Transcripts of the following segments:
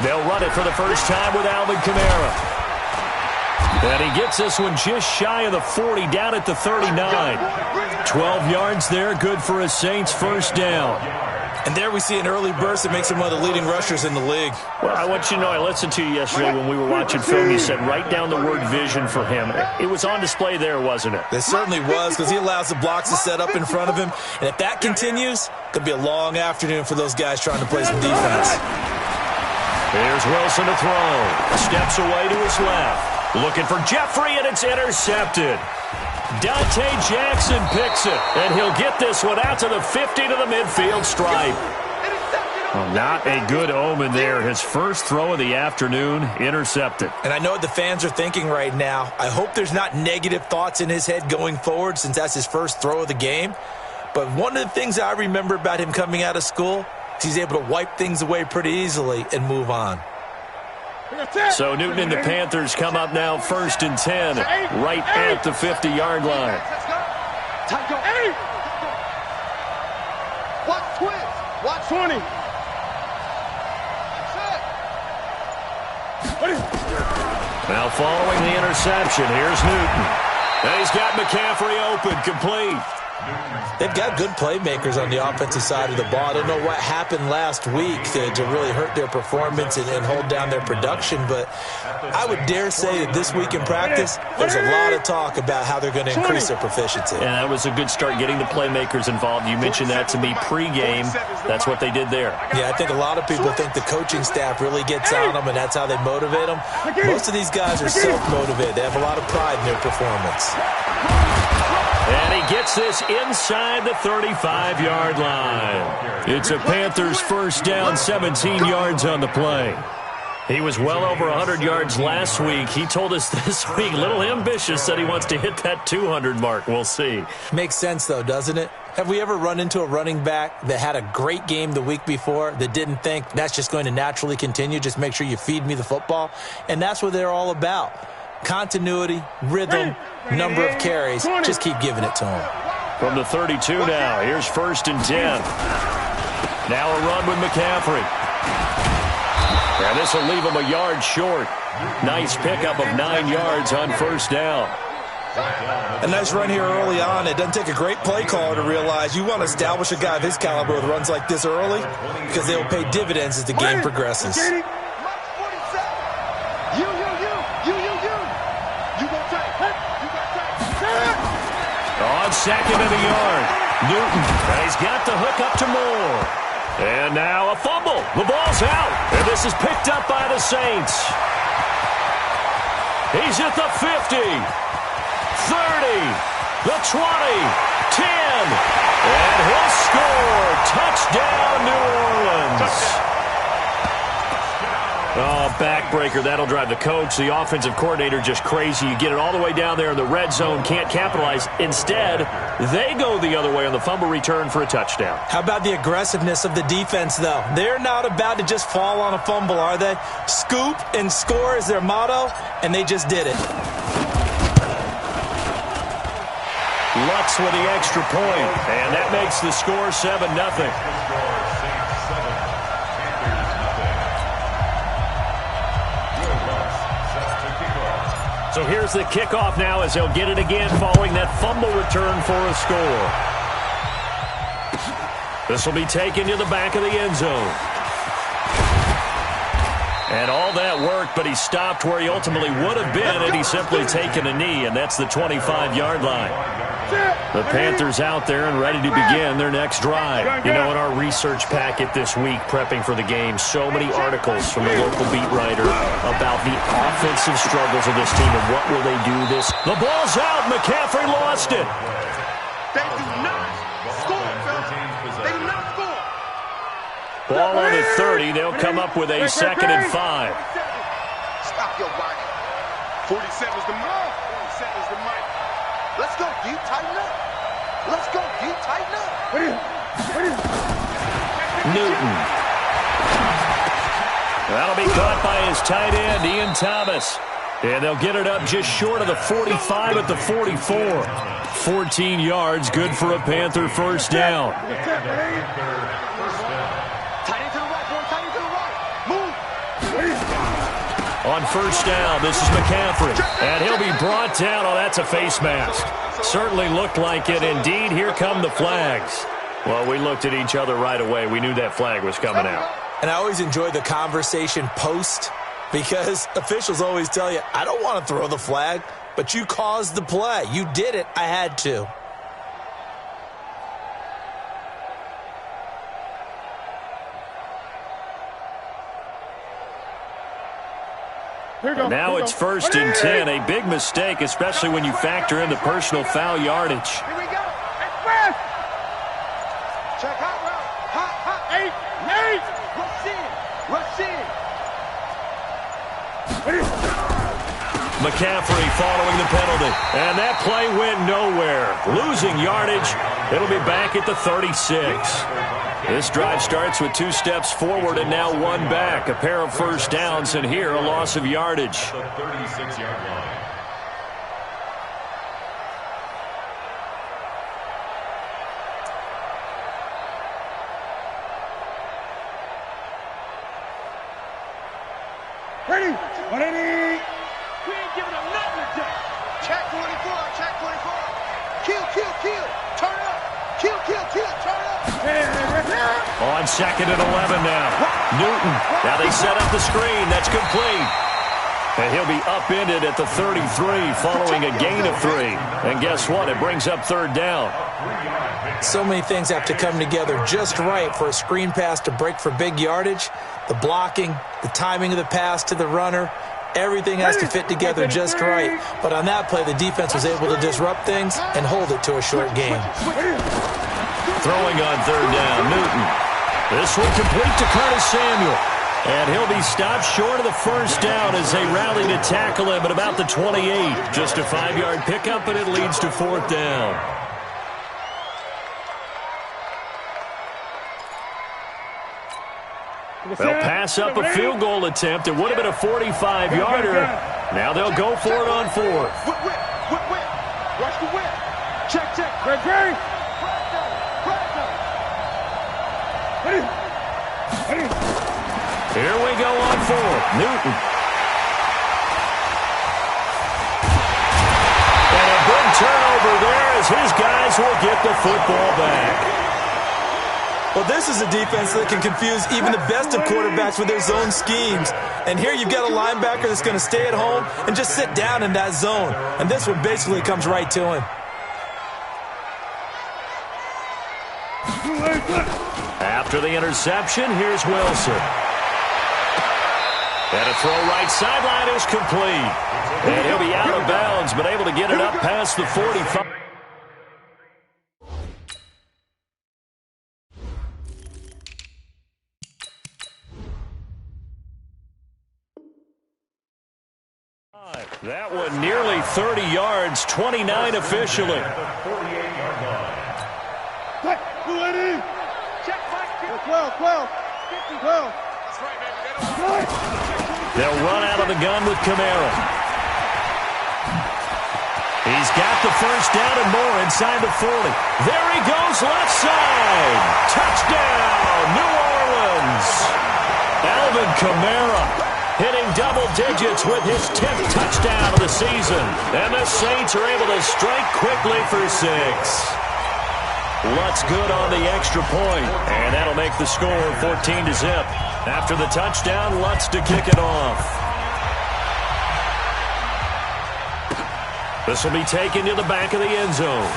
They'll run it for the first time with Alvin Kamara. And he gets this one just shy of the 40, down at the 39. 12 yards there, good for a Saints first down. And there we see an early burst that makes him one of the leading rushers in the league. Well, I want you to know, I listened to you yesterday when we were watching film. You said write down the word vision for him. It was on display there, wasn't it? It certainly was, because he allows the blocks to set up in front of him. And if that continues, it could be a long afternoon for those guys trying to play some defense. Here's Wilson to throw. Steps away to his left. Looking for Jeffrey, and it's intercepted. Dante Jackson picks it, and he'll get this one out to the 50 to the midfield stripe. Well, not a good omen there. His first throw of the afternoon, intercepted. And I know what the fans are thinking right now. I hope there's not negative thoughts in his head going forward since that's his first throw of the game. But one of the things I remember about him coming out of school is he's able to wipe things away pretty easily and move on. So Newton and the Panthers come up now 1st and 10, right at the 50-yard line. Watch twist. Watch 20. Now following the interception, here's Newton. And he's got McCaffrey open, complete. They've got good playmakers on the offensive side of the ball. I don't know what happened last week to really hurt their performance and hold down their production, but I would dare say that this week in practice, there's a lot of talk about how they're going to increase their proficiency. And that was a good start, getting the playmakers involved. You mentioned that to me pregame. That's what they did there. Yeah, I think a lot of people think the coaching staff really gets on them, and that's how they motivate them. Most of these guys are self-motivated. They have a lot of pride in their performance. And he gets this inside the 35-yard line. It's a Panthers first down, 17 yards on the play. He was well over 100 yards last week. He told us this week, a little ambitious, said he wants to hit that 200 mark. We'll see. Makes sense, though, doesn't it? Have we ever run into a running back that had a great game the week before that didn't think that's just going to naturally continue? Just make sure you feed me the football. And that's what they're all about. Continuity, rhythm, number of carries. Just keep giving it to him. From the 32 now, here's 1st and 10. Now a run with McCaffrey. And this will leave him a yard short. Nice pickup of 9 yards on first down. A nice run here early on. It doesn't take a great play caller to realize you want to establish a guy of his caliber with runs like this early because they will pay dividends as the game progresses. On second and a yard, Newton, and he's got the hook up to Moore. And now a fumble. The ball's out, and this is picked up by the Saints. He's at the 50, 30, the 20, 10, and he'll score. Touchdown, New Orleans. Oh, backbreaker. That'll drive the coach, the offensive coordinator, just crazy. You get it all the way down there in the red zone, can't capitalize. Instead, they go the other way on the fumble return for a touchdown. How about the aggressiveness of the defense, though? They're not about to just fall on a fumble, are they? Scoop and score is their motto, and they just did it. Lutz with the extra point, and that makes the score 7-0. So here's the kickoff now as they'll get it again following that fumble return for a score. This will be taken to the back of the end zone. And all that worked, but he stopped where he ultimately would have been had he simply taken a knee, and that's the 25-yard line. The Panthers out there and ready to begin their next drive. You know, in our research packet this week, prepping for the game, so many articles from the local beat writer about the offensive struggles of this team and what will they do this. The ball's out. McCaffrey lost it. They do not score, fellas. They do not score. Ball on the 30. They'll come up with a 2nd and 5. Stop your body. 47's the mark. 47's the mark. Let's go, D. Tighten up. Let's go, D. Tighten up. Newton. That'll be caught by his tight end, Ian Thomas. And they'll get it up just short of the 45 at the 44. 14 yards, good for a Panther first down. Tight end to the right, boy. Tight end to the right. On first down, this is McCaffrey. And he'll be brought down. Oh, that's a face mask. Certainly looked like it. Indeed, here come the flags. Well, we looked at each other right away. We knew that flag was coming out. And I always enjoy the conversation post because officials always tell you, I don't want to throw the flag, but you caused the play. You did it. I had to. Now it's 1st and 10. A big mistake, especially when you factor in the personal foul yardage. Here we go. Express. Check out route. Hot. Eight. Rush in. McCaffrey following the penalty. And that play went nowhere. Losing yardage. It'll be back at the 36. This drive starts with 2 steps forward and now 1 back. A pair of first downs, and here a loss of yardage. The 36-yard line. Ready. We ain't giving them nothing today. Check 24. Kill. Turn up. Kill. Turn up. On 2nd and 11 now. Newton. Now they set up the screen. That's complete. And he'll be upended at the 33 following a gain of 3. And guess what? It brings up 3rd down. So many things have to come together just right for a screen pass to break for big yardage. The blocking, the timing of the pass to the runner, everything has to fit together just right. But on that play, the defense was able to disrupt things and hold it to a short game. Throwing on 3rd down, Newton. This will complete to Curtis Samuel. And he'll be stopped short of the first down as they rally to tackle him at about the 28. Just a 5-yard pickup, and it leads to 4th down. They'll pass up a field goal attempt. It would have been a 45-yarder. Now they'll go for it on 4th. Whip. Rush the whip. Check. Ready. Here we go on 4th. Newton. And a big turnover there as his guys will get the football back. Well, this is a defense that can confuse even the best of quarterbacks with their zone schemes. And here you've got a linebacker that's going to stay at home and just sit down in that zone. And this one basically comes right to him. After the interception, here's Wilson. And a throw right sideline is complete. And he'll be out of bounds, but able to get it up past the 45. That one nearly 30 yards, 29 officially. 48-yard line. Check, Mike. 12. That's right, baby. They'll run out of the gun with Kamara. He's got the first down and more inside the 40. There he goes, left side. Touchdown, New Orleans. Alvin Kamara hitting double digits with his 10th touchdown of the season. And the Saints are able to strike quickly for 6. Lutz good on the extra point, and that'll make the score 14-0. After the touchdown, Lutz to kick it off. This will be taken to the back of the end zone.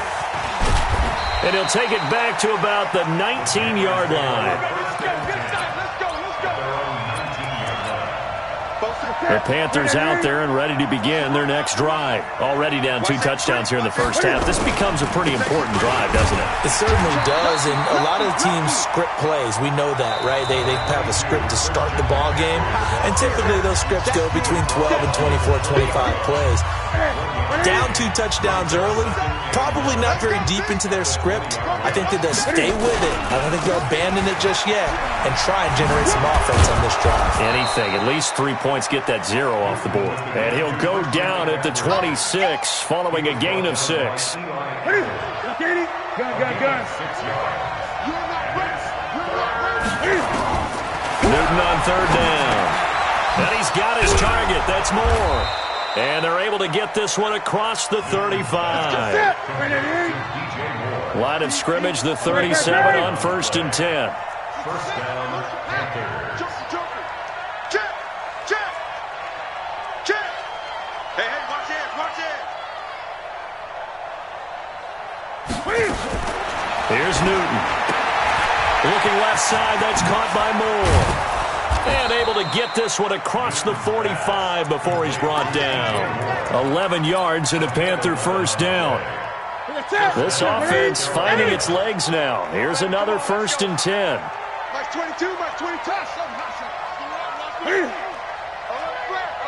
And he'll take it back to about the 19-yard line. The Panthers out there and ready to begin their next drive. Already down 2 touchdowns here in the first half. This becomes a pretty important drive, doesn't it? It certainly does, and a lot of the teams script plays. We know that, right? They have a script to start the ball game, and typically those scripts go between 12 and 24, 25 plays. Down 2 touchdowns early, probably not very deep into their script. I think that they'll stay with it. I don't think they'll abandon it just yet and try and generate some offense on this drive. Anything, at least 3 points, get that 0 off the board. And he'll go down at the 26 following a gain of 6. Gun. Newton on 3rd down. And he's got his target. That's more. And they're able to get this one across the 35. Line of scrimmage, the 37 on 1st and 10. First down, Panthers. Check. Hey, watch it. Here's Newton. Looking left side, that's caught by Moore. And able to get this one across the 45 before he's brought down. 11 yards and a Panther first down. This offense finding its legs now. Here's another 1st and 10. March 22, March 22.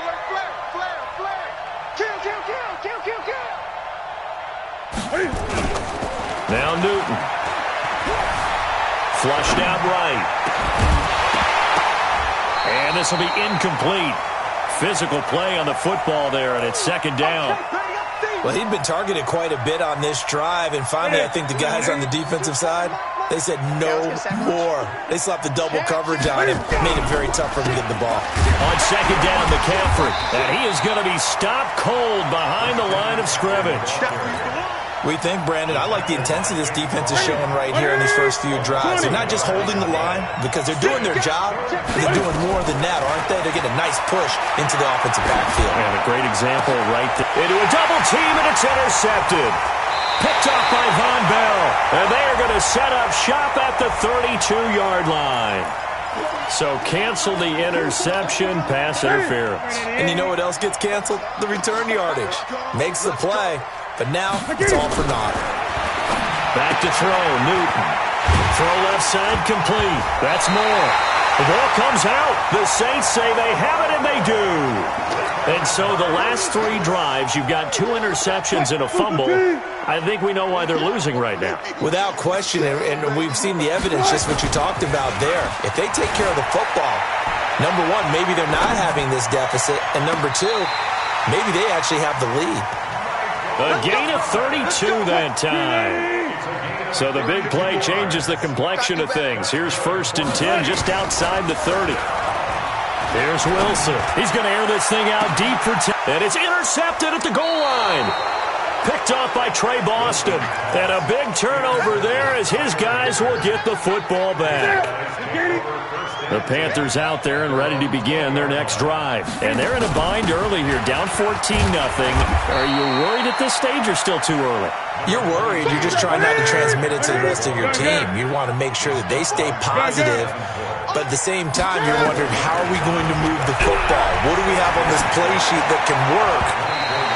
Alert flare. Kill. Now Newton. Flushed out right. And this will be incomplete. Physical play on the football there, and it's 2nd down. Well, he'd been targeted quite a bit on this drive, and finally I think the guys on the defensive side, they said no more. They slapped the double coverage on him, made it very tough for him to get the ball. On 2nd down, McCaffrey. And he is going to be stopped cold behind the line of scrimmage. We think, Brandon, I like the intensity this defense is showing right here in these first few drives. They're not just holding the line because they're doing their job. They're doing more than that, aren't they? They're getting a nice push into the offensive backfield. And a great example right there. Into a double team, and it's intercepted. Picked off by Von Bell. And they are going to set up shop at the 32-yard line. So cancel the interception, pass interference. And you know what else gets canceled? The return yardage. Makes the play. But now, it's all for naught. Back to throw, Newton. Throw left side complete. That's more. The ball comes out. The Saints say they have it, and they do. And so the last 3 drives, you've got 2 interceptions and a fumble. I think we know why they're losing right now. Without question, and we've seen the evidence, just what you talked about there. If they take care of the football, number one, maybe they're not having this deficit. And number 2, maybe they actually have the lead. A gain of 32 that time. So the big play changes the complexion of things. Here's 1st and 10 just outside the 30. Here's Wilson. He's going to air this thing out deep for 10. And it's intercepted at the goal line. Picked off by Trey Boston. And a big turnover there as his guys will get the football back. The Panthers out there and ready to begin their next drive. And they're in a bind early here, down 14-0. Are you worried at this stage or still too early? You're worried. You're just trying not to transmit it to the rest of your team. You want to make sure that they stay positive. But at the same time, you're wondering, how are we going to move the football? What do we have on this play sheet that can work?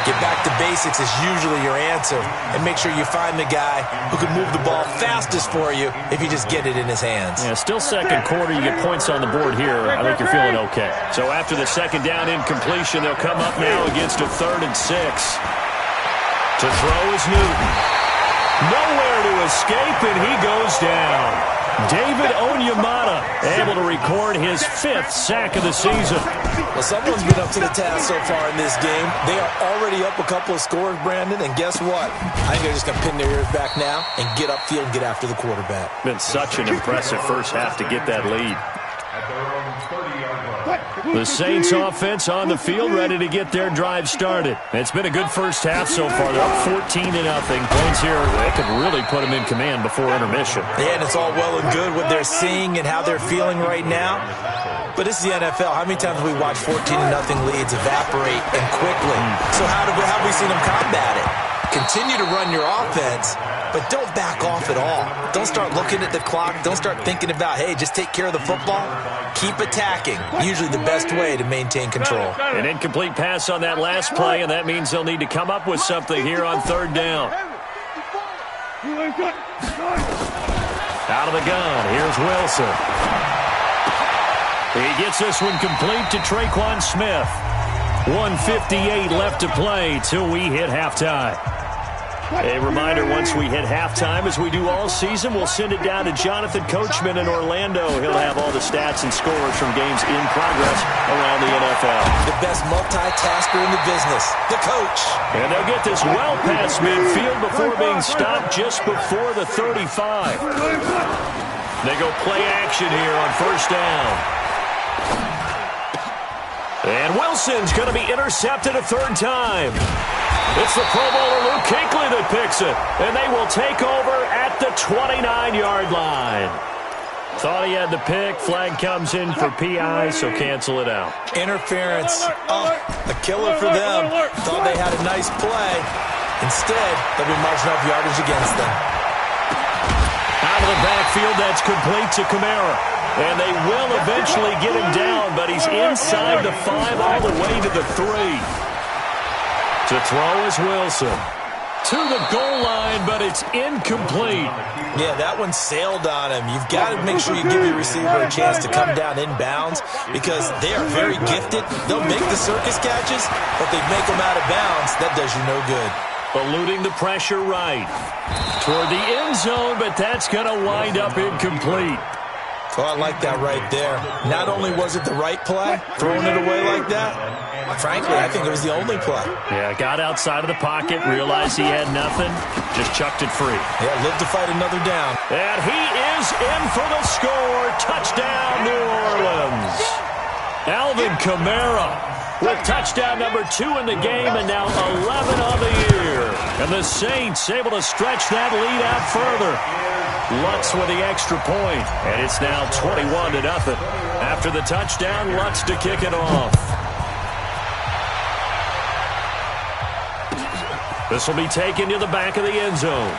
Get back to basics is usually your answer. And make sure you find the guy who can move the ball fastest for you if you just get it in his hands. Yeah, still 2nd quarter. You get points on the board here. I think you're feeling okay. So after the 2nd down incompletion, they'll come up now against a 3rd and 6. To throw is Newton. Nowhere to escape, and he goes down. David Onyemata able to record his 5th sack of the season. Well, someone's been up to the task so far in this game. They are already up a couple of scores, Brandon, and guess what? I think they're just going to pin their ears back now and get upfield and get after the quarterback. Been such an impressive first half to get that lead. The Saints offense on the field, ready to get their drive started. It's been a good first half so far. They're up 14-0. Points here, they could really put them in command before intermission. Yeah, and it's all well and good what they're seeing and how they're feeling right now. But it's the NFL. How many times have we watched 14-0 leads evaporate and quickly? So how have we seen them combat it? Continue to run your offense, but don't back off at all. Don't start looking at the clock. Don't start thinking about, hey, just take care of the football. Keep attacking. Usually the best way to maintain control. An incomplete pass on that last play, and that means they'll need to come up with something here on 3rd down. Out of the gun, here's Wilson. He gets this one complete to Traquan Smith. 1:58 left to play till we hit halftime. A reminder, once we hit halftime, as we do all season, we'll send it down to Jonathan Coachman in Orlando. He'll have all the stats and scores from games in progress around the NFL. The best multitasker in the business, the coach. And they'll get this well past midfield before being stopped just before the 35. They go play action here on 1st down. And Wilson's going to be intercepted a third time. It's the Pro Bowler Luke Kuechly that picks it. And they will take over at the 29-yard line. Thought he had the pick. Flag comes in for PI, so cancel it out. Interference. Oh, a killer for them. Thought they had a nice play. Instead, they'll be marching up yardage against them. Out of the backfield, that's complete to Kamara. And they will eventually get him down, but he's inside the 5 all the way to the 3. To throw is Wilson. To the goal line, but it's incomplete. Yeah, that one sailed on him. You've got to make sure you give your receiver a chance to come down inbounds because they are very gifted. They'll make the circus catches, but they make them out of bounds. That does you no good. Eluding the pressure right. Toward the end zone, but that's going to wind up incomplete. Oh, I like that right there. Not only was it the right play, throwing it away like that, frankly, I think it was the only play. Yeah, got outside of the pocket, realized he had nothing, just chucked it free. Yeah, lived to fight another down. And he is in for the score. Touchdown, New Orleans. Alvin Kamara with touchdown number 2 in the game and now 11 on the year. And the Saints able to stretch that lead out further. Lutz with the extra point, and it's now 21-0. After the touchdown, Lutz to kick it off. This will be taken to the back of the end zone.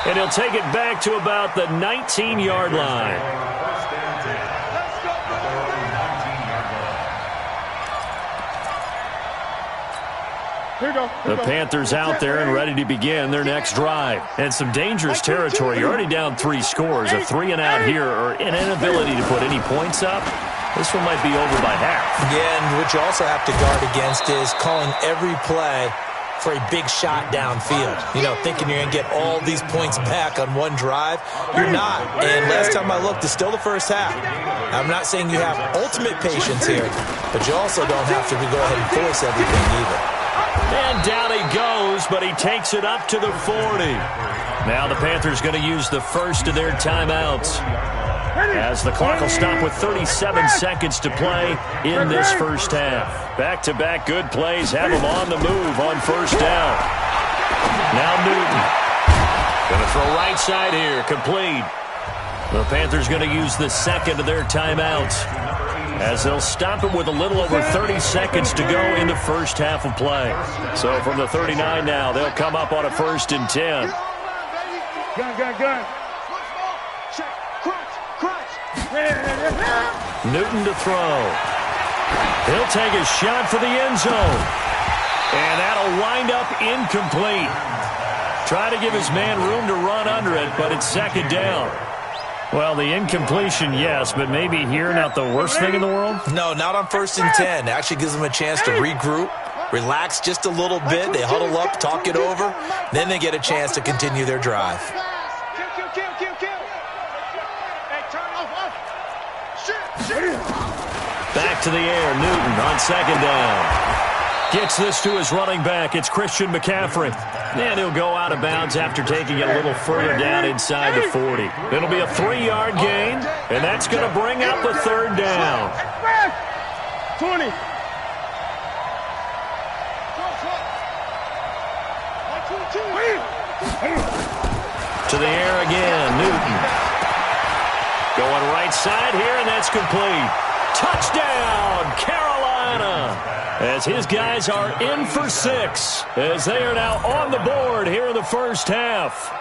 And he'll take it back to about the 19-yard line. The Panthers out there and ready to begin their next drive. And some dangerous territory. You're already down 3 scores. A 3 and out here or an inability to put any points up. This one might be over by half. Yeah, and what you also have to guard against is calling every play for a big shot downfield. You know, thinking you're going to get all these points back on one drive. You're not. And last time I looked, it's still the first half. I'm not saying you have ultimate patience here, but you also don't have to go ahead and force everything either. And down he goes, but he takes it up to the 40. Now the Panthers going to use the first of their timeouts, as the clock will stop with 37 seconds to play in this first half. Back-to-back good plays have them on the move on first down. Now Newton. Going to throw right side here, complete. The Panthers going to use the second of their timeouts, as they'll stop it with a little over 30 seconds to go in the first half of play. So from the 39 now, they'll come up on a 1st and 10. Gun. Newton to throw. He'll take a shot for the end zone. And that'll wind up incomplete. Try to give his man room to run under it, but it's 2nd down. Well, the incompletion, yes, but maybe here not the worst thing in the world? No, not on 1st and 10. It actually gives them a chance to regroup, relax just a little bit. They huddle up, talk it over. Then they get a chance to continue their drive. Back to the air, Newton on 2nd down. Gets this to his running back. It's Christian McCaffrey. And he'll go out of bounds after taking it a little further down inside the 40. It'll be a 3-yard gain, and that's going to bring up the 3rd down. 20. To the air again, Newton. Going right side here, and that's complete. Touchdown, Carolina! As his guys are in for 6, as they are now on the board here in the first half.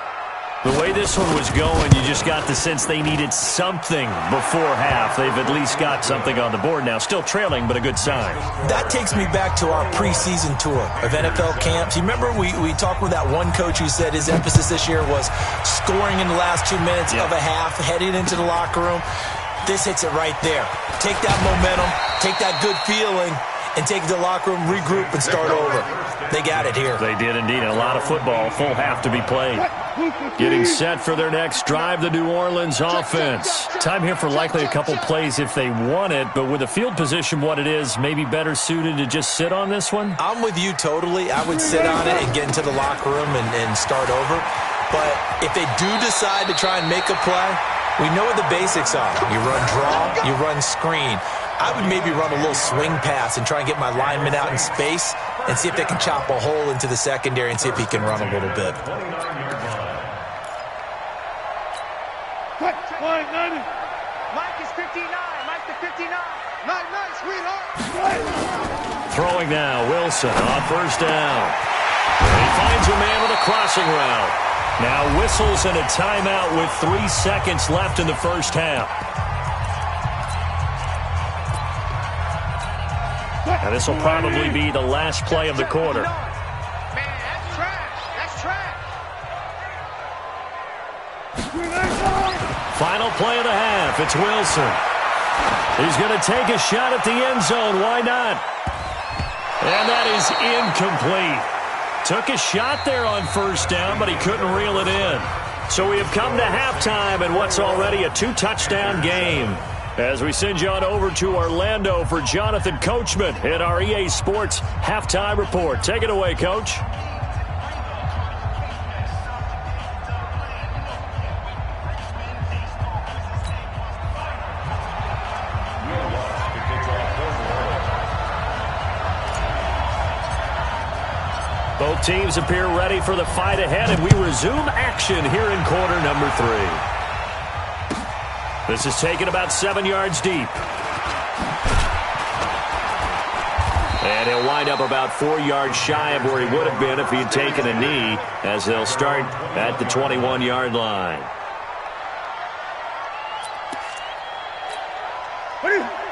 The way this one was going, you just got the sense they needed something before half. They've at least got something on the board now. Still trailing, but a good sign. That takes me back to our preseason tour of NFL camps. You remember we talked with that one coach who said his emphasis this year was scoring in the last 2 minutes of a half, heading into the locker room. This hits it right there. Take that momentum, take that good feeling, and take the locker room, regroup, and start over. They got it here. They did indeed. A lot of football, full half to be played. Getting set for their next drive, the New Orleans offense. Time here for likely a couple plays if they want it, but with the field position what it is, maybe better suited to just sit on this one? I'm with you totally. I would sit on it and get into the locker room and start over. But if they do decide to try and make a play, we know what the basics are. You run draw, you run screen. I would maybe run a little swing pass and try and get my lineman out in space and see if they can chop a hole into the secondary and see if he can run a little bit. Mike is 59. Mike the 59. Nice, sweetheart. Throwing now, Wilson on first down. And he finds a man with a crossing route. Now whistles and a timeout with 3 seconds left in the first half. And this will probably be the last play of the quarter. Man, that's trash. That's trash. Final play of the half. It's Wilson. He's going to take a shot at the end zone. Why not? And that is incomplete. Took a shot there on first down, but he couldn't reel it in. So we have come to halftime in what's already a 2-touchdown game. As we send you on over to Orlando for Jonathan Coachman in our EA Sports Halftime Report. Take it away, Coach. Both teams appear ready for the fight ahead, and we resume action here in quarter number 3. This is taken about 7 yards deep. And he'll wind up about 4 yards shy of where he would have been if he'd taken a knee, as they'll start at the 21-yard line.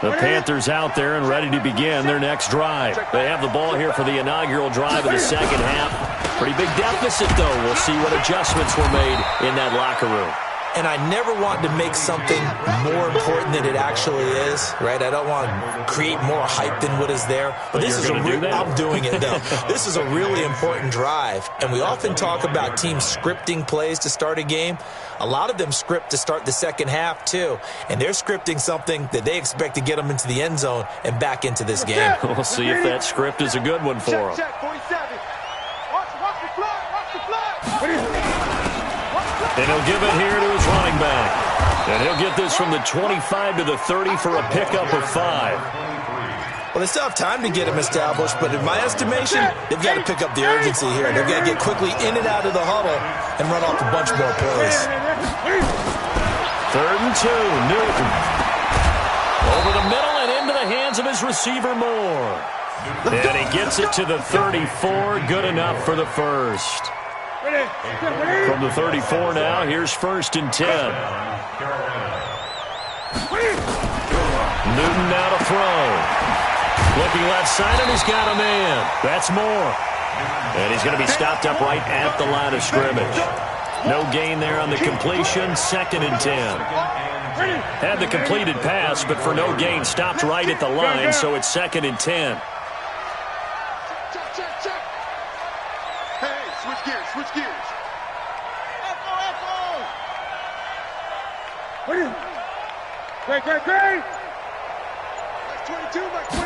The Panthers out there and ready to begin their next drive. They have the ball here for the inaugural drive of the second half. Pretty big deficit, though. We'll see what adjustments were made in that locker room. And I never want to make something more important than it actually is, right? I don't want to create more hype than what is there. But this is I'm doing it, though. This is a really important drive. And we often talk about teams scripting plays to start a game. A lot of them script to start the second half, too. And they're scripting something that they expect to get them into the end zone and back into this game. We'll see if that script is a good one for them. Check, 47. Watch the flag. Watch the flag. And he'll give it here to his running back. And he'll get this from the 25 to the 30 for a pickup of 5. Well, they still have time to get him established, but in my estimation, they've got to pick up the urgency here. They've got to get quickly in and out of the huddle and run off a bunch more plays. 3rd and 2, Newton. Over the middle and into the hands of his receiver, Moore. And he gets it to the 34, good enough for the first. From the 34 now, here's 1st and 10. Newton now to throw. Looking left side, and he's got a man. That's Moore. And he's going to be stopped up right at the line of scrimmage. No gain there on the completion, 2nd and 10. Had the completed pass, but for no gain, stopped right at the line, so it's 2nd and 10. Check. Hey, switch gears.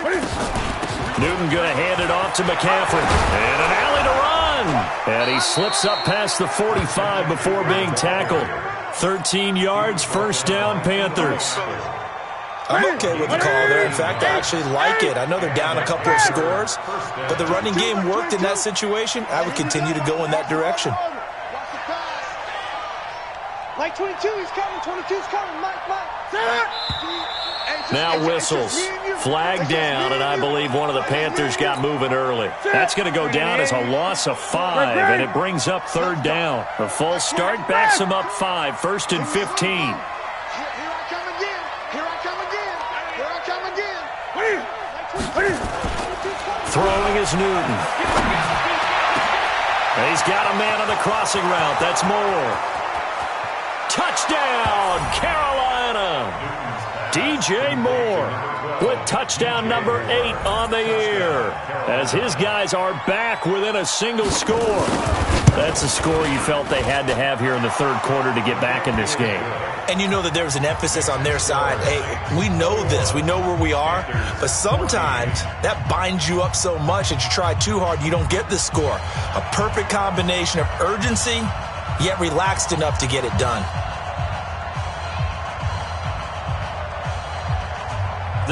Great. Newton going to hand it off to McCaffrey. And an alley to run. And he slips up past the 45 before being tackled. 13 yards, 1st down, Panthers. I'm okay with the call there. In fact, I actually like it. I know they're down a couple of scores, but the running game worked in that situation. I would continue to go in that direction. Mike 22, he's coming. 22's coming. Mike. Now whistles. Flag down, and I believe one of the Panthers got moving early. That's going to go down as a loss of 5, and it brings up 3rd down. A false start backs him up 5, 1st and 15. Throwing is Newton. And he's got a man on the crossing route. That's Moore. Touchdown, Carolina. DJ Moore with touchdown number 8 on the year, as his guys are back within a single score. That's a score you felt they had to have here in the 3rd quarter to get back in this game. And you know that there was an emphasis on their side. Hey, we know this. We know where we are. But sometimes that binds you up so much that you try too hard, you don't get the score. A perfect combination of urgency, yet relaxed enough to get it done.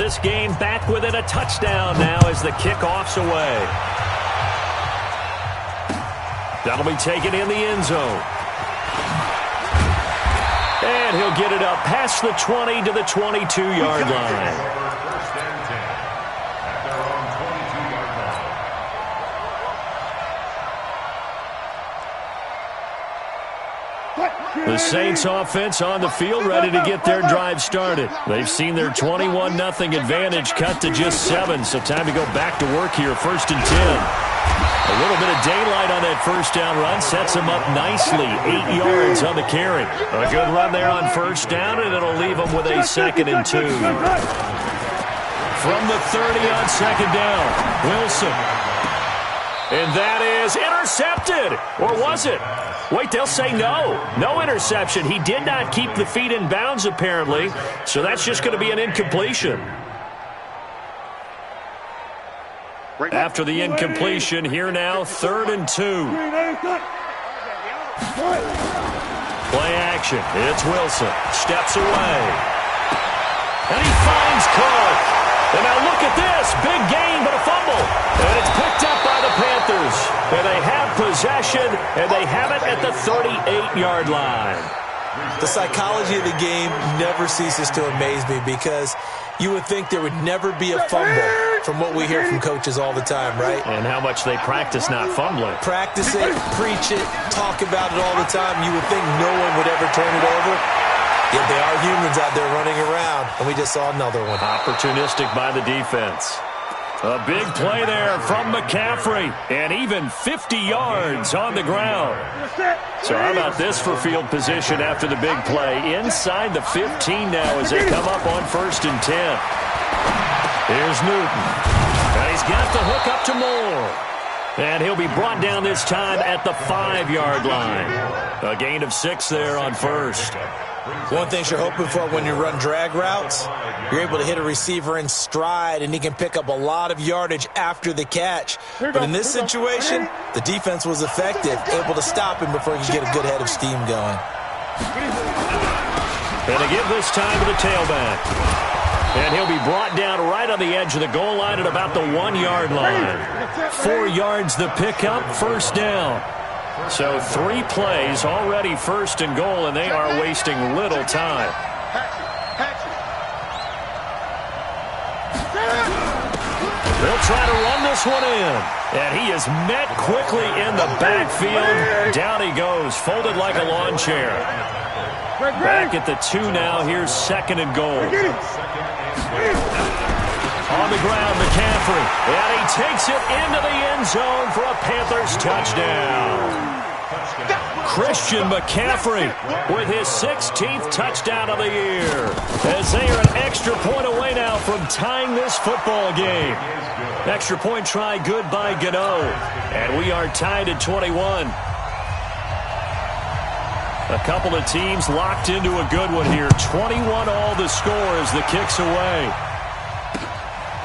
this game back within a touchdown now as the kickoff's away. That'll be taken in the end zone. And he'll get it up past the 20 to the 22-yard line. The Saints offense on the field ready to get their drive started. They've seen their 21-0 advantage cut to just 7, so time to go back to work here, 1st and 10. A little bit of daylight on that first down run sets them up nicely, 8 yards on the carry. A good run there on first down, and it'll leave them with a 2nd and 2. From the 30 on 2nd down, Wilson. And that is intercepted. Or was it? Wait, they'll say no. No interception. He did not keep the feet in bounds, apparently. So that's just going to be an incompletion. After the incompletion, here now, 3rd and 2. Play action. It's Wilson. Steps away. And he finds Clark. And now look at this. Big gain, but a fumble. And it's picked up by the Panthers. And they have possession, and they have it at the 38-yard line. The psychology of the game never ceases to amaze me because you would think there would never be a fumble from what we hear from coaches all the time, right? And how much they practice not fumbling. Practice it, preach it, talk about it all the time. You would think no one would ever turn it over. Yet they are humans out there running around, and we just saw another one. Opportunistic by the defense. A big play there from McCaffrey, and even 50 yards on the ground. So how about this for field position after the big play? Inside the 15 now as they come up on 1st and 10. Here's Newton. And he's got the hook up to Moore. And he'll be brought down this time at the 5-yard line. A gain of 6 there on 1st. One thing you're hoping for when you run drag routes, you're able to hit a receiver in stride, and he can pick up a lot of yardage after the catch. But in this situation, the defense was effective, able to stop him before he could get a good head of steam going. And they give this time to the tailback. And he'll be brought down right on the edge of the goal line at about the 1-yard line. 4 yards the pickup, 1st down. So 3 plays already 1st and goal, and they are wasting little time. They'll try to run this one in. And he is met quickly in the backfield. Down he goes, folded like a lawn chair. Back at the 2 now. Here's 2nd and goal. On the ground, McCaffrey. And he takes it into the end zone for a Panthers touchdown. Christian McCaffrey with his 16th touchdown of the year. As they are an extra point away now from tying this football game. Extra point try good by Gano. And we are tied at 21. A couple of teams locked into a good one here. 21 all the score as the kick's away.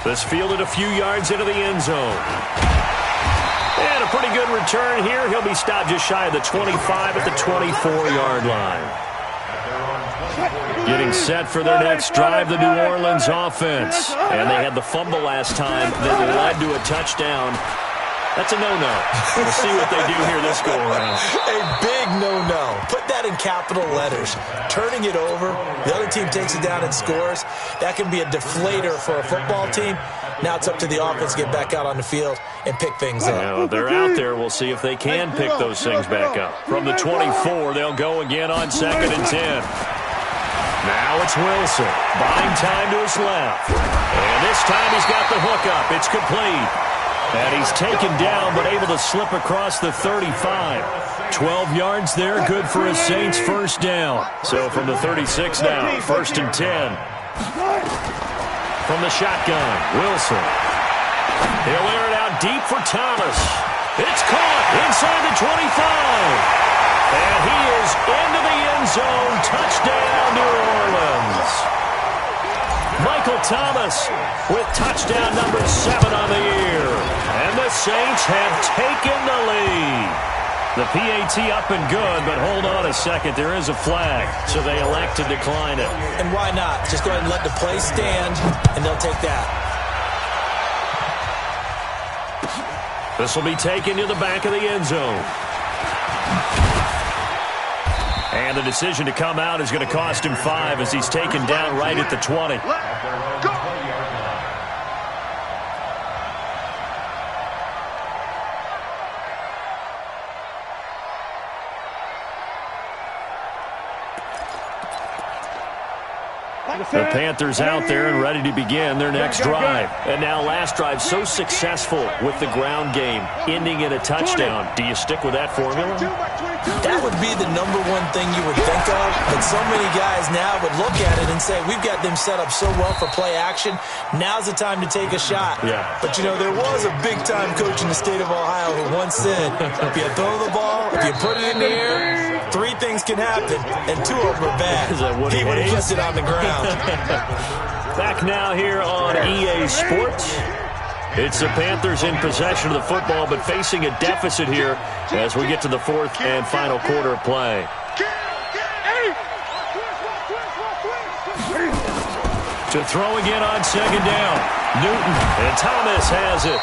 This fielded a few yards into the end zone. And a pretty good return here. He'll be stopped just shy of the 25 at the 24-yard line. Getting set for their next drive, the New Orleans offense. And they had the fumble last time that led to a touchdown. That's a no-no. We'll see what they do here this go-around. A big no-no. Put that in capital letters. Turning it over, the other team takes it down and scores. That can be a deflator for a football team. Now it's up to the offense to get back out on the field and pick things up. Well, they're out there. We'll see if they can pick those things back up. From the 24, they'll go again on 2nd and 10. Now it's Wilson. Buying time to his left. And this time he's got the hook up. It's complete. And he's taken down but able to slip across the 35. 12 yards there, good for a Saints 1st down. So from the 36 now, 1st and 10. From the shotgun, Wilson. He'll air it out deep for Thomas. It's caught inside the 25. And he is into the end zone. Touchdown, New Orleans. Michael Thomas with touchdown number 7 on the year. And the Saints have taken the lead. The PAT up and good, but hold on a second. There is a flag, so they elect to decline it. And why not? Just go ahead and let the play stand, and they'll take that. This will be taken to the back of the end zone. And the decision to come out is going to cost him 5 as he's taken down right at the 20. The Panthers out there and ready to begin their next drive. And now last drive so successful with the ground game, ending in a touchdown. Do you stick with that formula? That would be the number one thing you would think of, but so many guys now would look at it and say, we've got them set up so well for play action, now's the time to take a shot. Yeah. But, you know, there was a big-time coach in the state of Ohio who once said, if you throw the ball, if you put it in the air, 3 things can happen, and 2 of them are bad. He would have kept it on the ground. Back now here on EA Sports. It's the Panthers in possession of the football, but facing a deficit here as we get to the 4th and final quarter of play. To throw again on 2nd down. Newton, and Thomas has it.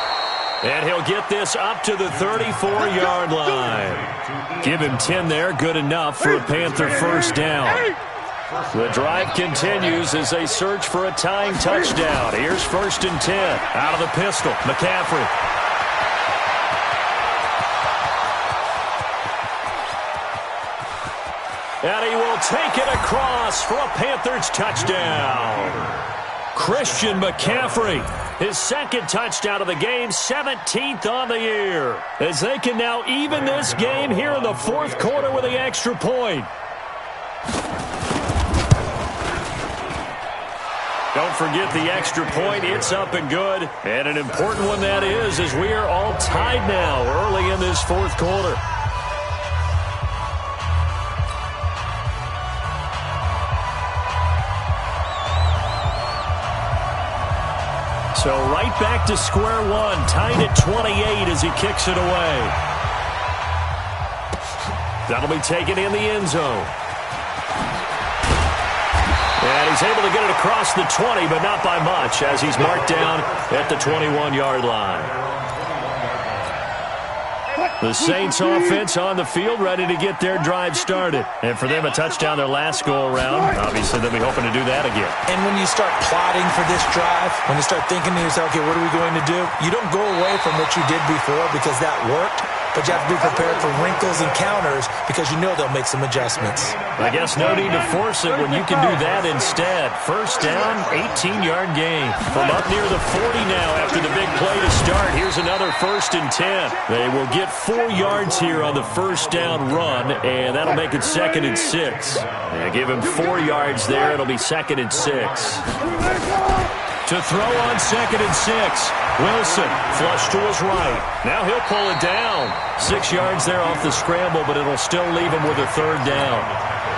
And he'll get this up to the 34-yard line. Give him 10 there, good enough for a Panther first down. The drive continues as they search for a tying touchdown. Here's 1st and 10. Out of the pistol, McCaffrey. And he will take it across for a Panthers touchdown. Christian McCaffrey, his 2nd touchdown of the game, 17th on the year. As they can now even this game here in the 4th quarter with the extra point. Don't forget the extra point. It's up and good. And an important one that is, as we are all tied now early in this 4th quarter. So right back to square one, tied at 28 as he kicks it away. That'll be taken in the end zone. And he's able to get it across the 20, but not by much, as he's marked down at the 21-yard line. The Saints offense on the field, ready to get their drive started. And for them, a touchdown their last go-around. Obviously, they'll be hoping to do that again. And when you start plotting for this drive, when you start thinking to yourself, okay, what are we going to do? You don't go away from what you did before because that worked. But you have to be prepared for wrinkles and counters because you know they'll make some adjustments. I guess no need to force it when you can do that instead. First down, 18-yard gain. From up near the 40 now after the big play to start. Here's another 1st and 10. They will get 4 yards here on the first down run, and that'll make it 2nd and 6. Yeah, give him 4 yards there. It'll be 2nd and 6. To throw on 2nd and 6. Wilson, flush to his right. Now he'll pull it down. 6 yards there off the scramble, but it'll still leave him with a 3rd down.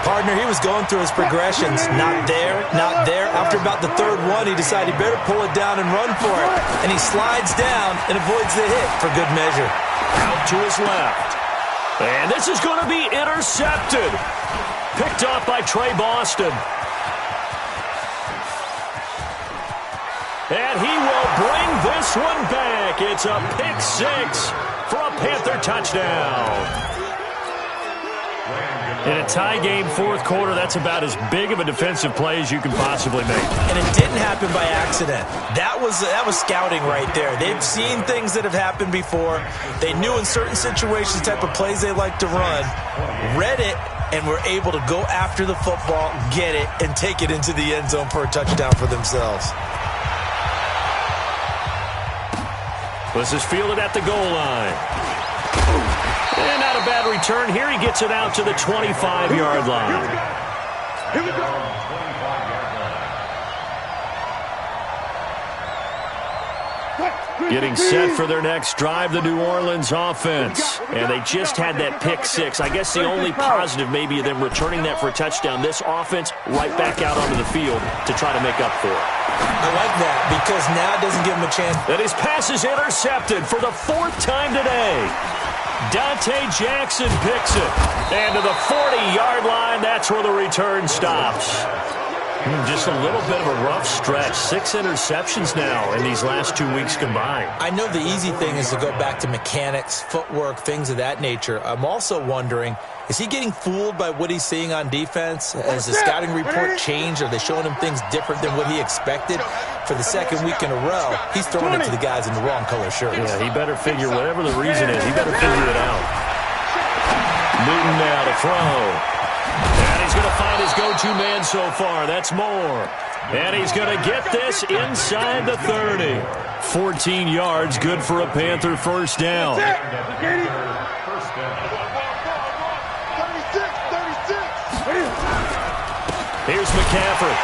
Partner, he was going through his progressions. Not there, not there. After about the 3rd one, he decided he better pull it down and run for it. And he slides down and avoids the hit for good measure. Out to his left. And this is going to be intercepted. Picked off by Trey Boston. And he will bring this one back. It's a pick 6 for a Panther touchdown. In a tie game, 4th quarter, that's about as big of a defensive play as you can possibly make. And it didn't happen by accident. That was scouting right there. They've seen things that have happened before. They knew in certain situations the type of plays they like to run, read it, and were able to go after the football, get it, and take it into the end zone for a touchdown for themselves. This is fielded at the goal line. And not a bad return here. He gets it out to the 25-yard line. Here we go. Getting set for their next drive, the New Orleans offense. And they just had that pick 6. I guess the only positive maybe of them returning that for a touchdown. This offense right back out onto the field to try to make up for it. I like that because now it doesn't give him a chance. And his pass is intercepted for the 4th time today. Dante Jackson picks it. And to the 40-yard line, that's where the return stops. Just a little bit of a rough stretch. 6 interceptions now in these last 2 weeks combined. I know the easy thing is to go back to mechanics, footwork, things of that nature. I'm also wondering, is he getting fooled by what he's seeing on defense? Has the scouting report changed? Are they showing him things different than what he expected? For the second week in a row, he's throwing it to the guys in the wrong color shirts. Yeah, he better figure, whatever the reason is, he better figure it out. Newton now to throw. And he's going to find his go-to man so far. That's Moore. And he's going to get this inside the 30. 14 yards, good for a Panther first down. 36. Here's McCaffrey.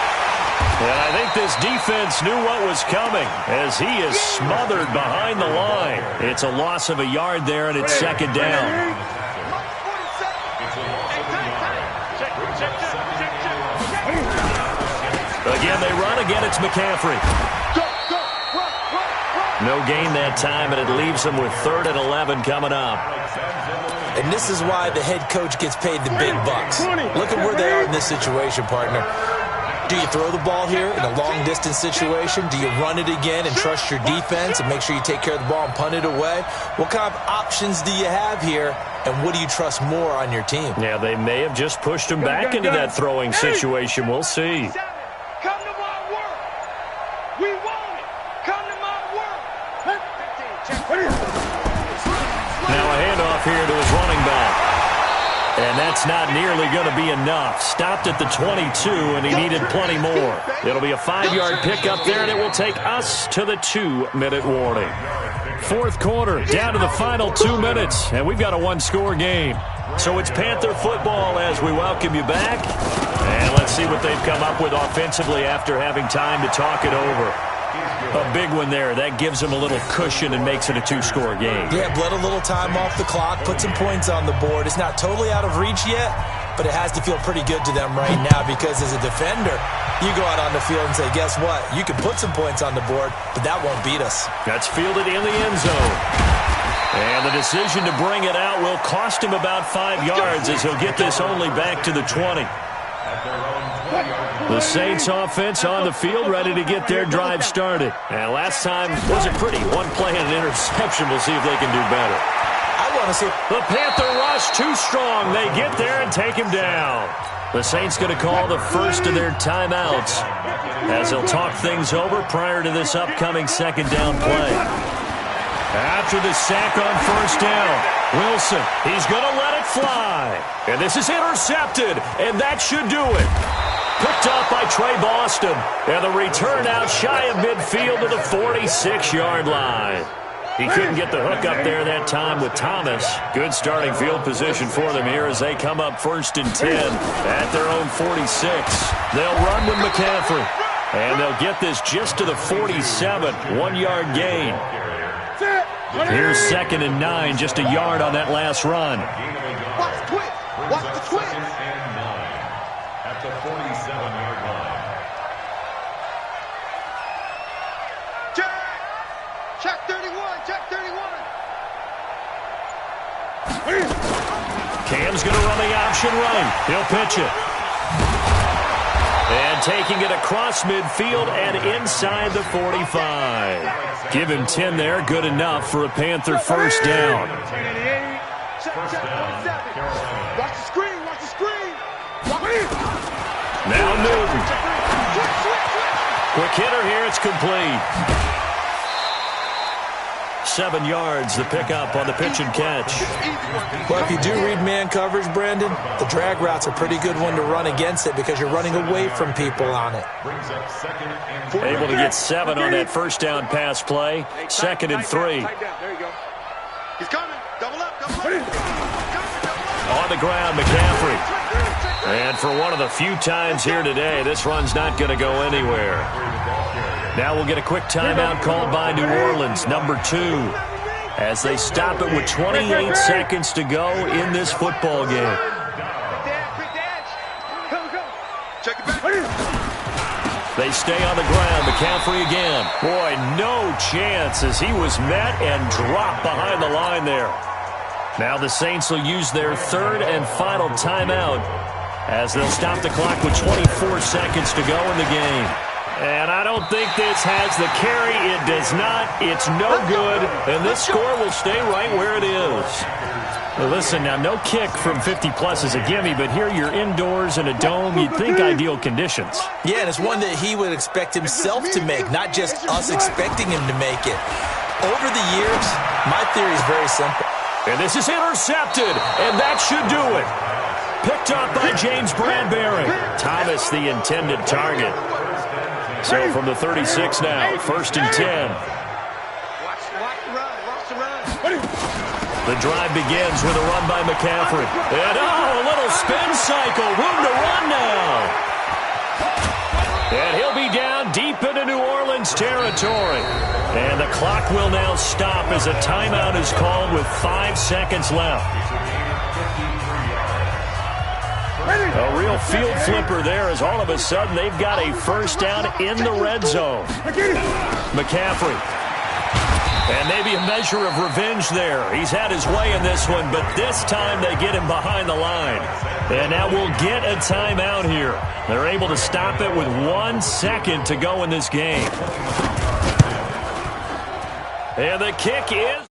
And I think this defense knew what was coming as he is smothered behind the line. It's a loss of a yard there, and it's second down. Again, they run. Again, it's McCaffrey. No gain that time, and it leaves them with 3rd and 11 coming up. And this is why the head coach gets paid the big bucks. Look at where they are in this situation, partner. Do you throw the ball here in a long-distance situation? Do you run it again and trust your defense and make sure you take care of the ball and punt it away? What kind of options do you have here, and what do you trust more on your team? Yeah, they may have just pushed him back into that throwing situation. We'll see. Come to my work. We want it. Come to my work. Now a handoff here to his running back. And that's not nearly going to be enough. Stopped at the 22, and he needed plenty more. It'll be a 5-yard pickup there, and it will take us to the 2-minute warning. 4th quarter, down to the final 2 minutes, and we've got a 1-score game. So it's Panther football as we welcome you back. And let's see what they've come up with offensively after having time to talk it over. A big one there. That gives them a little cushion and makes it a 2-score game. Yeah, bled a little time off the clock, put some points on the board. It's not totally out of reach yet, but it has to feel pretty good to them right now because as a defender, you go out on the field and say, guess what? You can put some points on the board, but that won't beat us. That's fielded in the end zone. And the decision to bring it out will cost him about 5 yards as he'll get this only back to the 20. The Saints offense on the field, ready to get their drive started. And last time wasn't pretty. 1 play and an interception. We'll see if they can do better. I want to see the Panther rush too strong. They get there and take him down. The Saints going to call the first of their timeouts as they'll talk things over prior to this upcoming 2nd down play. After the sack on 1st down, Wilson, he's going to let it fly. And this is intercepted, and that should do it. Picked up by Trey Boston. And the return out shy of midfield to the 46-yard line. He couldn't get the hook up there that time with Thomas. Good starting field position for them here as they come up 1st and 10 at their own 46. They'll run with McCaffrey. And they'll get this just to the 47, 1-yard gain. Here's 2nd and 9, just a yard on that last run. Watch the twist. Watch the twist. At the 47-yard line. Check 31. Check 31. Cam's going to run the option right. He'll pitch it. And taking it across midfield and inside the 45. Give him 10 there. Good enough for a Panther first down. Watch the screen. Watch the screen. Now Newton. Quick hitter here. It's complete. 7 yards, the pickup on the pitch and catch. Well, if you do read man coverage, Brandon, the drag route's a pretty good one to run against it because you're running away from people on it. Able to get 7 on that first down pass play. 2nd and 3. There you go. He's coming. Double up. On the ground, McCaffrey. And for one of the few times here today, this run's not going to go anywhere. Now we'll get a quick timeout called by New Orleans, number 2, as they stop it with 28 seconds to go in this football game. They stay on the ground. McCaffrey again. Boy, no chance as he was met and dropped behind the line there. Now the Saints will use their third and final timeout as they'll stop the clock with 24 seconds to go in the game. And I don't think this has the carry. It does not. It's no good. And this score will stay right where it is. Well, listen, now no kick from 50-plus is a gimme, but here you're indoors in a dome. You'd think ideal conditions. Yeah, and it's one that he would expect himself to make, not just us expecting him to make it. Over the years, my theory is very simple. And this is intercepted, and that should do it. Picked up by James Bradbury. Thomas, the intended target. So from the 36 now, 1st and 10. The drive begins with a run by McCaffrey. And a little spin cycle. Room to run now. And he'll be down deep into New Orleans territory. And the clock will now stop as a timeout is called with 5 seconds left. A real field flipper there as all of a sudden they've got a first down in the red zone. McCaffrey. And maybe a measure of revenge there. He's had his way in this one, but this time they get him behind the line. And now we'll get a timeout here. They're able to stop it with 1 second to go in this game. And the kick is...